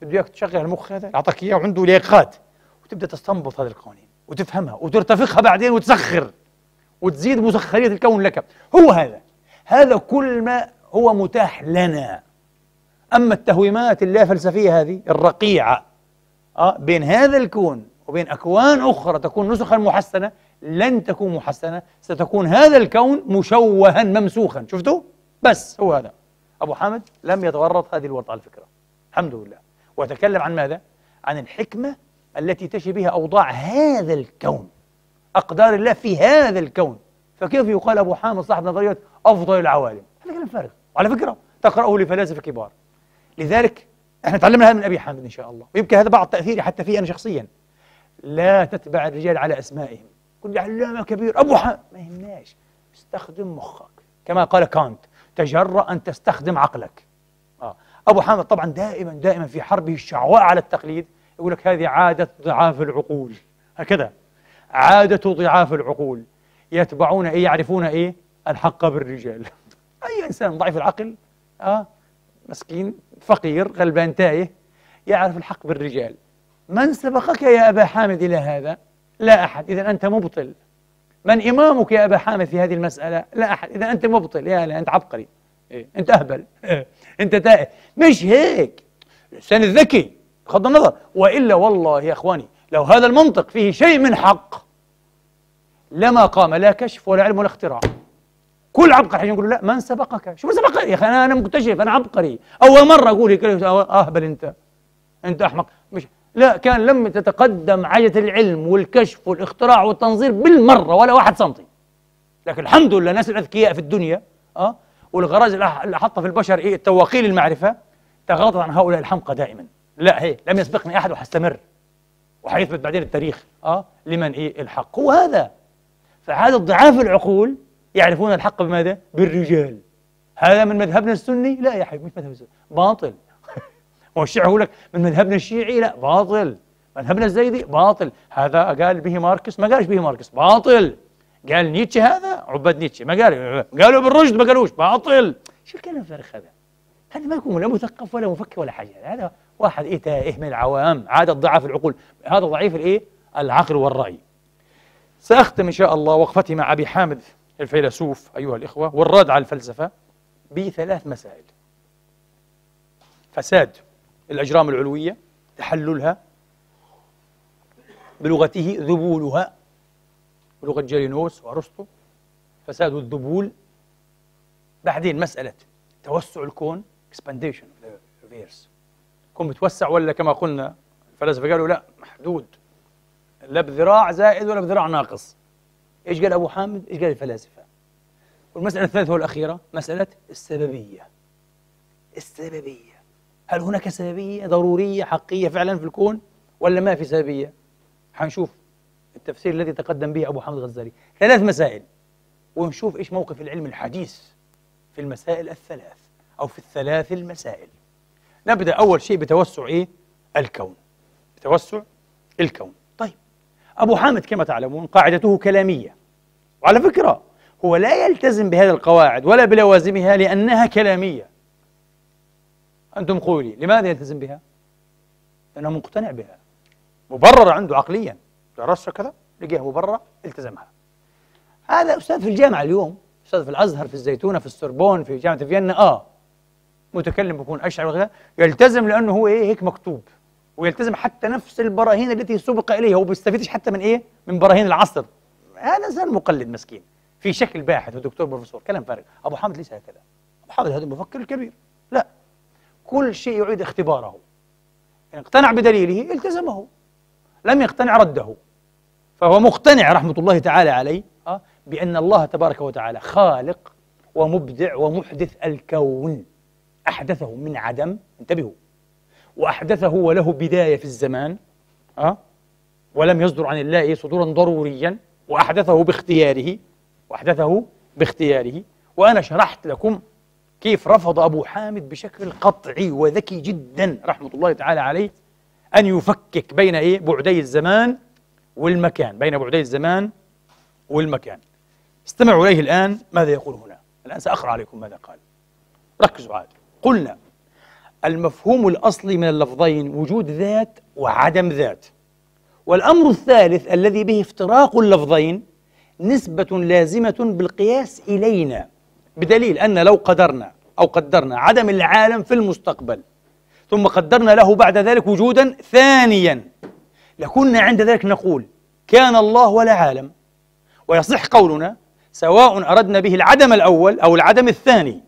بده إياك تشغل المخ هذا، يعطيك إياه وعنده لياقات، وتبدأ تستنبط هذه القوانين وتفهمها وترتفقها بعدين وتسخر وتزيد مسخرية الكون لك. هو هذا كل ما هو متاح لنا. أما التهويمات اللافلسفية هذه الرقيعة بين هذا الكون وبين أكوان أخرى تكون نسخا محسنة، لن تكون محسنة، ستكون هذا الكون مشوها ممسوخا. شفتوا؟ بس هو هذا. أبو حامد لم يتورط هذه الورطة على الفكرة، الحمد لله. وتكلم عن ماذا؟ عن الحكمة التي تشي بها أوضاع هذا الكون، أقدار الله في هذا الكون. فكيف يقال أبو حامد صاحب نظرية أفضل العوالم؟ هذا كلام فارغ، وعلى فكرة تقرأه لفلاسفة كبار. لذلك احنا تعلمنا هذا من أبي حامد إن شاء الله، ويمكن هذا بعض تأثيري حتى في أنا شخصيا. لا تتبع الرجال على أسمائهم، كل علامة كبير أبو حامد ما يهمناش، استخدم مخك كما قال كانت، تجرأ أن تستخدم عقلك. أبو حامد طبعا دائما في حربه الشعواء على التقليد يقول لك هذه عادة ضعاف العقول، هكذا عادة ضعاف العقول، يتبعون إيه؟ يعرفون إيه؟ الحق بالرجال. أي إنسان ضعيف العقل مسكين فقير غلبان تايه يعرف الحق بالرجال. من سبقك يا أبا حامد إلى هذا؟ لا أحد، إذا أنت مبطل. من إمامك يا أبا حامد في هذه المسألة؟ لا أحد، إذا أنت مبطل. يا لا، أنت عبقري، أنت أهبل، أنت تائه. مش هيك، الإنسان الذكي بغض النظر. وإلا والله يا إخواني لو هذا المنطق فيه شيء من حق لما قام لا كشف ولا علم ولا اختراع. كل عبقري حيجي يقول لا من سبقك؟ شو من سبقك يا أخي؟ أنا مكتشف، أنا عبقري. أول مرة أقول هيك أهبل، أنت أحمق. مش لا، كان لم تتقدم عجلة العلم والكشف والاختراع والتنظير بالمرة ولا 1 سنتي. لكن الحمد لله الناس الأذكياء في الدنيا والغرائز اللي حطها في البشر التواقي للمعرفة تغاضت عن هؤلاء الحمقى دائما. لا، هي لم يسبقني أحد وحستمر وحيثبت بعدين التاريخ لمن الحق. هو هذا. فعادة ضعاف العقول يعرفون الحق بماذا؟ بالرجال. هذا من مذهبنا السني؟ لا يا حبيبي، مش مذهب السني، باطل. والشيعي يقول لك من مذهبنا الشيعي؟ لا، باطل. مذهبنا الزيدي؟ باطل. هذا قال به ماركس؟ ما قالش به ماركس، باطل. قال نيتشه؟ هذا عباد نيتشه ما قالوا بالرشد ما قالوش، باطل. شو الكلام الفارغ هذا؟ هذا ما يكون لا مثقف ولا مفكر ولا حاجة. هذا واحد تائه من العوام، عادة ضعاف العقول. هذا ضعيف العقل والرأي. سأختم إن شاء الله وقفتي مع أبي حامد الفيلسوف أيها الإخوة والرد على الفلسفة ب3 مسائل: فساد الأجرام العلوية، تحللها، بلغته ذبولها، بلغة جالينوس وأرسطو، فساد الذبول. بعدين مسألة توسع الكون، expansion of the universe، كون بتوسع ولا كما قلنا الفلاسفة قالوا لا، محدود، لا بذراع زائد ولا بذراع ناقص. ايش قال أبو حامد؟ ايش قال الفلاسفة؟ والمسألة الثالثة والأخيرة مسألة السببية. السببية، هل هناك سببية ضرورية حقيقية فعلا في الكون ولا ما في سببية؟ حنشوف التفسير الذي تقدم به أبو حامد الغزالي. 3 مسائل، ونشوف إيش موقف العلم الحديث في المسائل ال3 أو في ال3 المسائل. نبدأ أول شيء بتوسع الكون، بتوسع الكون. طيب، أبو حامد كما تعلمون قاعدته كلامية، وعلى فكرة هو لا يلتزم بهذه القواعد ولا بلوازمها لأنها كلامية. أنتم قولي لماذا يلتزم بها؟ لأنه مقتنع بها، مبرر عنده عقليا، درس كذا لقيها مبررة التزمها. هذا أستاذ في الجامعة اليوم، أستاذ في الأزهر، في الزيتونة، في السوربون، في جامعة فيينا، متكلم بيكون أشعري وغيره، يلتزم لأنه هو هيك مكتوب، ويلتزم حتى نفس البراهين التي سبق إليها، هو بيستفيدش حتى من براهين العصر. هذا إنسان مقلد مسكين في شكل باحث ودكتور بروفيسور، كلام فارغ. أبو حامد ليس هكذا. أبو حامد هذا المفكر الكبير، لا، كل شيء يعيد اختباره. إن اقتنع بدليله التزمه، لم يقتنع رده. فهو مقتنع رحمة الله تعالى عليه بأن الله تبارك وتعالى خالق ومبدع ومحدث الكون، أحدثه من عدم، انتبهوا، وأحدثه وله بداية في الزمان، ولم يصدر عن الله صدورا ضروريا، وأحدثه باختياره. وأنا شرحت لكم كيف رفض أبو حامد بشكل قطعي وذكي جدا رحمة الله تعالى عليه أن يفكك بين بعدي الزمان والمكان، بين بعدي الزمان والمكان. استمعوا إليه الآن ماذا يقول هنا. الآن سأقرأ عليكم ماذا قال، ركزوا عاد. قلنا المفهوم الأصلي من اللفظين وجود ذات وعدم ذات، والأمر الثالث الذي به افتراق اللفظين نسبة لازمة بالقياس إلينا، بدليل أن لو قدرنا عدم العالم في المستقبل ثم قدرنا له بعد ذلك وجودا ثانيا لكنا عند ذلك نقول كان الله ولا عالم، ويصح قولنا سواء أردنا به العدم الأول أو العدم الثاني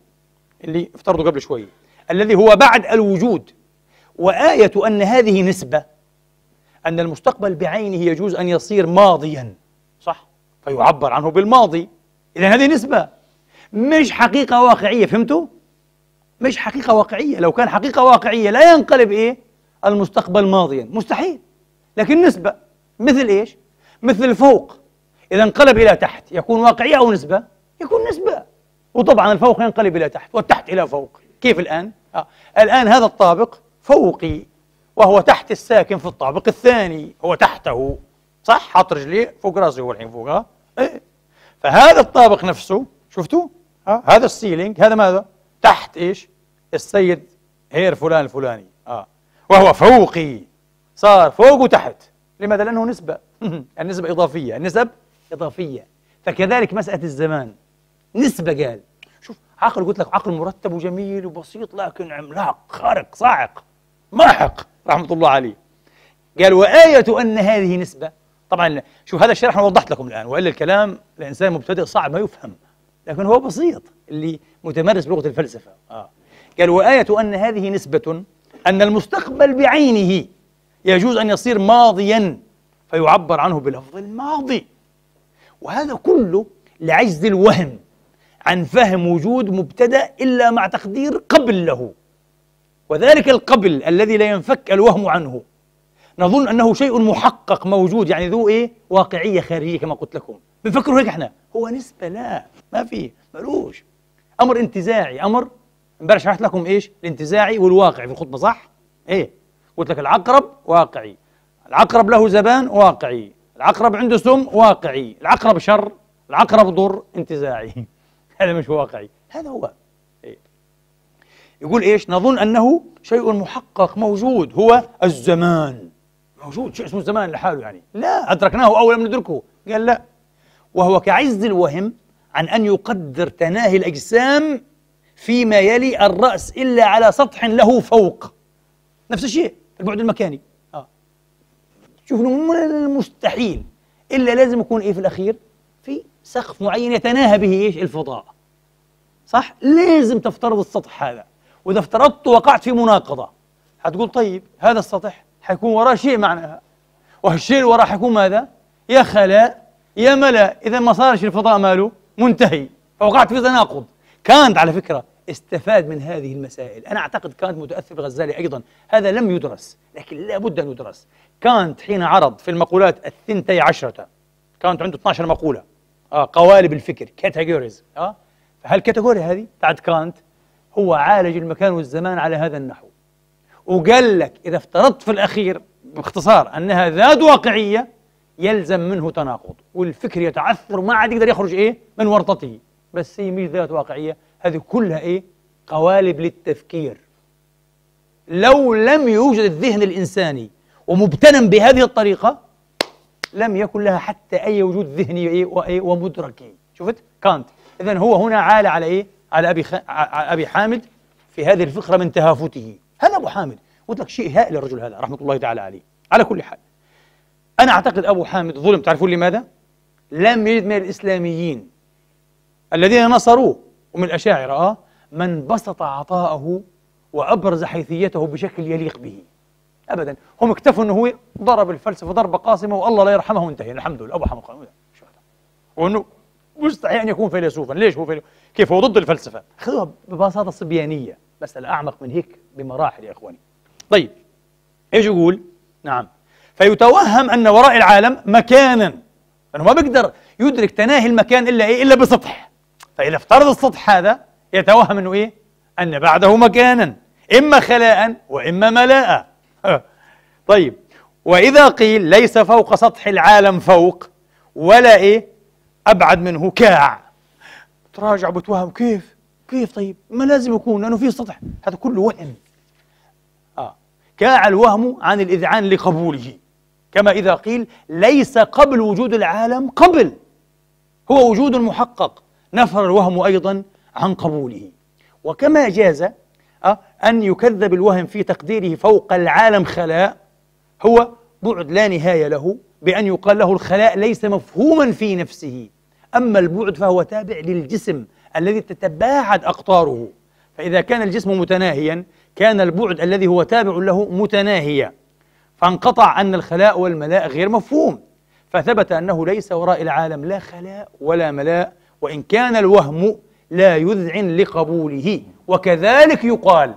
اللي افترضوا قبل شوي الذي هو بعد الوجود. وآية أن هذه نسبة، أن المستقبل بعينه يجوز أن يصير ماضيا، صح؟ فيعبر عنه بالماضي، إذن هذه نسبة مش حقيقة واقعية، فهمتوا؟ مش حقيقة واقعية. لو كان حقيقة واقعية لا ينقلب إيه؟ المستقبل ماضيا، مستحيل. لكن نسبة، مثل إيش؟ مثل الفوق، إذا انقلب إلى تحت يكون واقعية أو نسبة؟ يكون نسبة. وطبعا الفوق ينقلب إلى تحت والتحت إلى فوق. كيف الآن؟ الآن هذا الطابق فوقي وهو تحت الساكن في الطابق الثاني، هو تحته، صح؟ حاط رجليه فوق راسي هو الحين فوقها. إيه؟ فهذا الطابق نفسه شفتوا؟ هذا السيلينج، هذا ماذا؟ تحت إيش؟ السيد هير فلان الفلاني. وهو فوقي، صار فوق وتحت. لماذا؟ لأنه نسبة. النسبة إضافية، النسب إضافية. فكذلك مسألة الزمان نسبة. قال شوف عقل، قلت لك عقل مرتب وجميل وبسيط، لكن عملاق خارق صاعق ماحق رحمة الله عليه. قال وآية أن هذه نسبة. طبعا شوف هذا الشرح أنا وضحت لكم الآن، وإلا الكلام الإنسان مبتدئ صعب ما يفهم، لكن هو بسيط اللي متمرس بلغة الفلسفة. قال وآية أن هذه نسبة، أن المستقبل بعينه يجوز أن يصير ماضيا فيعبر عنه بلفظ الماضي. وهذا كله لعجز الوهم عن فهم وجود مبتدأ إلا مع تقدير قبل له، وذلك القبل الذي لا ينفك الوهم عنه نظن أنه شيء محقق موجود، يعني ذو إيه؟ واقعية خارجية كما قلت لكم. بنفكروا هيك إحنا، هو نسبة، لا ما فيه، ملوش أمر انتزاعي. أمر امبارح شرحت لكم إيش؟ الانتزاعي والواقعي في الخطبة، صح؟ إيه؟ قلت لك العقرب واقعي، العقرب له زبان واقعي، العقرب عنده سم واقعي، العقرب شر، العقرب ضر، انتزاعي. هذا مش واقعي، هذا هو. إيه؟ يقول إيش؟ نظن أنه شيء محقق موجود، هو الزمان. موجود شيء اسمه الزمان لحاله، يعني لا أدركناه أو لم ندركه. قال لا، وهو كعجز الوهم عن أن يقدر تناهي الأجسام فيما يلي الرأس إلا على سطح له فوق. نفس الشيء البعد المكاني. شوف من المستحيل إلا لازم يكون إيه في الأخير؟ في سقف معين يتناهى به إيش؟ الفضاء، صح؟ لازم تفترض السطح هذا، وإذا افترضت وقعت في مناقضة. هتقول طيب هذا السطح حيكون وراه شيء معناها، وهالشيء اللي وراه حيكون ماذا؟ يا خلاء يا ملأ. إذا ما صارش الفضاء ماله منتهي، فوقعت في تناقض. كانت على فكرة استفاد من هذه المسائل. أنا أعتقد كانت متأثر بغزالي أيضا، هذا لم يدرس لكن لا بد أن يدرس. كانت حين عرض في المقولات 12، كانت عنده 12 مقولة، قوالب الفكر، كاتيجوريز. فهالكاتيجوري هذه بتاعت كانت هو عالج المكان والزمان على هذا النحو، وقال لك إذا افترضت في الأخير باختصار أنها ذات واقعية يلزم منه تناقض، والفكر يتعثر ما عاد يقدر يخرج إيه من ورطته. بس هي مش ذات واقعية، هذه كلها إيه؟ قوالب للتفكير. لو لم يوجد الذهن الإنساني ومبتنى بهذه الطريقة لم يكن لها حتى أي وجود ذهني إيه ومدركي. شفت كانت؟ إذن هو هنا عال على إيه؟ على أبي حامد في هذه الفقرة من تهافته. هذا أبو حامد، قلت لك شيء هائل الرجل هذا رحمة الله تعالى عليه. على كل حال أنا أعتقد أبو حامد ظلم. تعرفون لماذا؟ لم يجد من الإسلاميين الذين نصروه ومن الأشاعرة من بسط عطاءه وأبرز حيثيته بشكل يليق به. أبدا، هم اكتفوا أنه هو ضرب الفلسفة ضربة قاسمة والله لا يرحمه وانتهي. الحمد لله. أبو حامد قال شو هذا؟ وأنه مستحيل أن يكون فيلسوفا. ليش هو فيلسوف؟ كيف هو ضد الفلسفة؟ خذوها ببساطة صبيانية، مسألة أعمق من هيك بمراحل يا إخواني. طيب إيش يقول؟ نعم، فيتوهم أن وراء العالم مكانا، لأنه ما بيقدر يدرك تناهي المكان إلا إيه؟ إلا بسطح. فإذا افترض السطح هذا يتوهم أنه إيه؟ أن بعده مكانا، إما خلاء وإما ملاء. طيب وإذا قيل ليس فوق سطح العالم فوق ولا إيه أبعد منه كاع، تراجع بتوهم كيف طيب ما لازم يكون لأنه في سطح. هذا كله وهم. كاع الوهم عن الإذعان لقبوله، كما إذا قيل ليس قبل وجود العالم قبل، هو وجود محقق، نفر الوهم أيضا عن قبوله. وكما جاز أن يكذب الوهم في تقديره فوق العالم خلاء، هو بعد لا نهاية له، بأن يقال له الخلاء ليس مفهوما في نفسه. أما البعد فهو تابع للجسم الذي تتباعد أقطاره، فإذا كان الجسم متناهيا كان البعد الذي هو تابع له متناهيا، فانقطع أن الخلاء والملاء غير مفهوم، فثبت أنه ليس وراء العالم لا خلاء ولا ملاء، وإن كان الوهم لا يذعن لقبوله. وكذلك يقال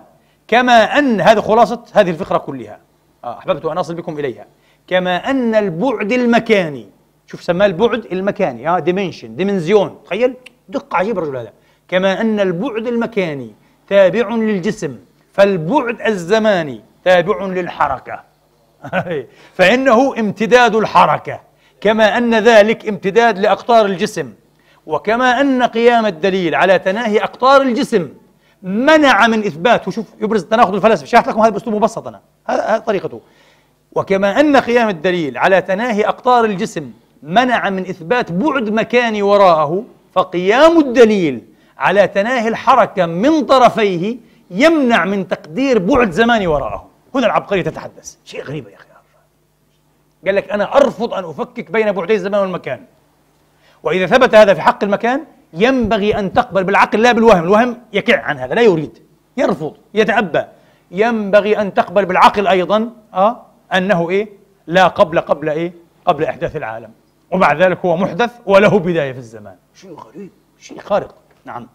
كما أن هذه خلاصة هذه الفقرة كلها، أحببت أن أصل بكم إليها. كما أن البعد المكاني، شوف سماه البعد المكاني، ديمنشن، ديمنزيون، تخيل دقة عجيبة الرجل هذا. كما أن البعد المكاني تابع للجسم، فالبعد الزماني تابع للحركة فإنه امتداد الحركة، كما أن ذلك امتداد لأقطار الجسم. وكما أن قيام الدليل على تناهي أقطار الجسم منع من إثبات، وشوف يبرز التناقض الفلسفي، شرحت لكم هذا بأسلوب مبسط أنا، هذا طريقته. وكما أن قيام الدليل على تناهي أقطار الجسم منع من إثبات بعد مكاني وراءه، فقيام الدليل على تناهي الحركة من طرفيه يمنع من تقدير بعد زماني وراءه. هنا العبقرية تتحدث. شيء غريب يا أخي، قال لك أنا أرفض أن أفكك بين بعدي الزمان والمكان، وإذا ثبت هذا في حق المكان ينبغي أن تقبل بالعقل لا بالوهم. الوهم يكع عن هذا، لا يريد، يرفض، يتأبى. ينبغي أن تقبل بالعقل أيضا أنه لا قبل إحداث العالم، ومع ذلك هو محدث وله بداية في الزمان. شيء غريب، شيء خارق. نعم،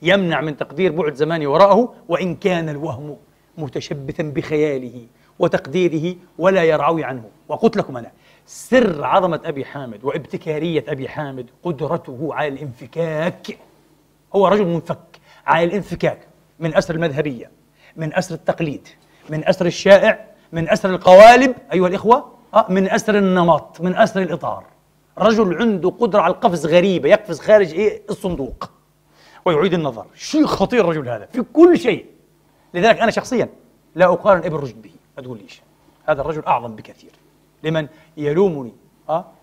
يمنع من تقدير بعد زماني وراءه، وإن كان الوهم متشبثا بخياله وتقديره ولا يرعوي عنه. وقلت لكم أنا سر عظمة أبي حامد وابتكارية أبي حامد قدرته على الانفكاك. هو رجل منفك على الانفكاك من أسر المذهبية، من أسر التقليد، من أسر الشائع، من أسر القوالب أيها الإخوة، من أسر النمط، من أسر الإطار. رجل عنده قدرة على القفز غريبة، يقفز خارج الصندوق ويعيد النظر. شيء خطير الرجل هذا في كل شيء. لذلك أنا شخصيا لا أقارن ابن رشد به، ما تقوليش هذا الرجل أعظم بكثير. لمن يلومني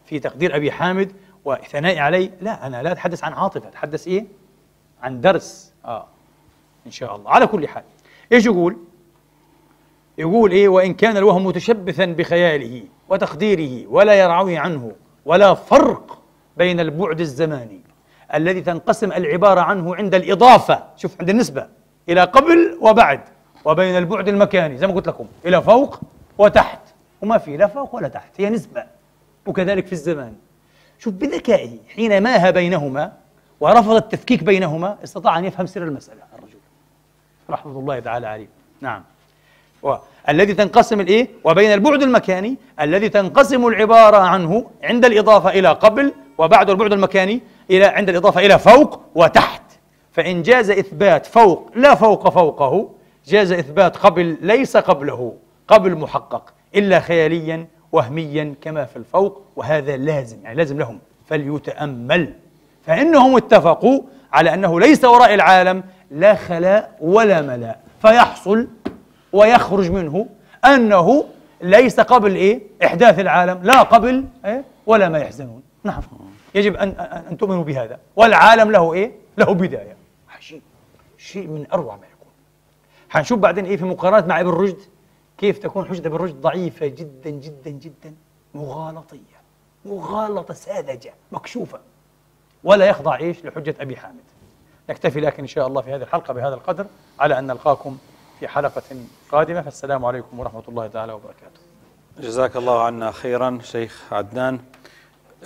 في تقدير أبي حامد وثنائي عليه، لا، أنا لا أتحدث عن عاطفة، أتحدث عن درس إن شاء الله. على كل حال إيش يقول؟ يقول وإن كان الوهم متشبثا بخياله وتقديره ولا يرعوي عنه، ولا فرق بين البعد الزماني الذي تنقسم العبارة عنه عند الإضافة، شوف عند النسبة إلى قبل وبعد، وبين البعد المكاني زي ما قلت لكم إلى فوق وتحت، وما في لا فوق ولا تحت، هي نسبة. وكذلك في الزمان. شوف بذكائه حين ماها بينهما ورفض التفكيك بينهما استطاع أن يفهم سر المسألة الرجل رحمة الله تعالى عليه. نعم، الذي تنقسم وبين البعد المكاني الذي تنقسم العبارة عنه عند الإضافة إلى قبل، وبعد البعد المكاني عند الإضافة إلى فوق وتحت. فإن جاز إثبات فوق لا فوق فوقه، جاز إثبات قبل ليس قبله قبل محقق، إلا خياليا وهميا كما في الفوق. وهذا لازم، يعني لازم لهم فليتأمل، فإنهم اتفقوا على أنه ليس وراء العالم لا خلاء ولا ملاء، فيحصل ويخرج منه أنه ليس قبل إحداث العالم لا قبل ولا ما يحزنون. نعم، يجب أن تؤمنوا بهذا. والعالم له له بداية. شيء من أروع ما يكون. حنشوف بعدين في مقارنات مع ابن رشد كيف تكون حجة ابن رشد ضعيفة جدا جدا جدا، مغالطية، مغالطة ساذجة مكشوفة، ولا يخضع لحجة أبي حامد. نكتفي لكن إن شاء الله في هذه الحلقة بهذا القدر، على أن نلقاكم في حلقة قادمة. فالسلام عليكم ورحمة الله تعالى وبركاته. جزاك الله عنا خيرا شيخ عدنان.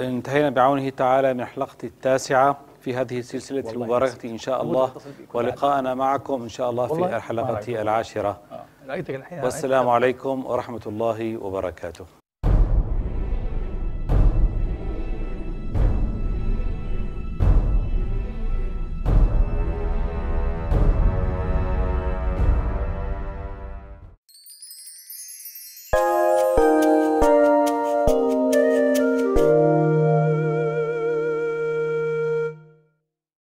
انتهينا بعونه تعالى من الحلقة التاسعة في هذه السلسلة المباركة إن شاء الله، ولقاءنا معكم إن شاء الله في الحلقة العاشرة. والسلام عليكم ورحمة الله وبركاته.